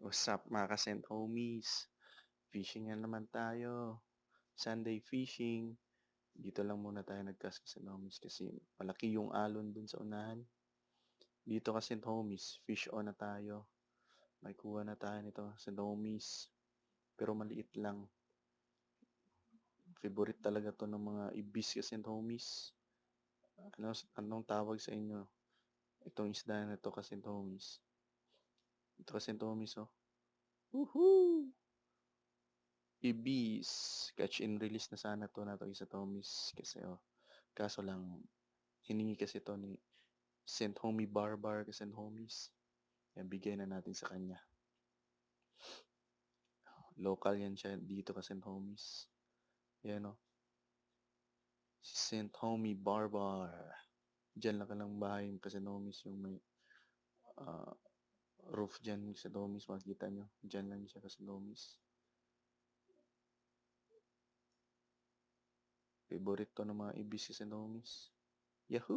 What's up mga ka-Sent homies? Fishing na naman tayo. Sunday fishing. Dito lang muna tayo nag-cast kasi homies kasi malaki yung alon dun sa unahan. Dito kasi homies, fish on na tayo. May kuha na tayo nito sa homies. Pero maliit lang. Favorite talaga to ng mga ibis kasi homies. Anong tawag sa inyo? Itong isda na to kasi homies. Ito kasi homies oh. Woohoo! Ibis. Catch and release na sana to na to isa Tommy's kasi oh. Kaso lang, hiningi kasi to ni Sent Homie Barbar kasi Sent Homies. Yan, bigay na natin sa kanya. Local yan siya dito kasi Sent Homies. Yan oh. Si Sent Homie Barbar. Diyan lang ka lang bahay kasi Homies yung may uh, roof dyan sa Homies. Makikita nyo. Diyan lang siya kasi Homies. Favorite to ng mga ibis kasi Homies. Yahoo!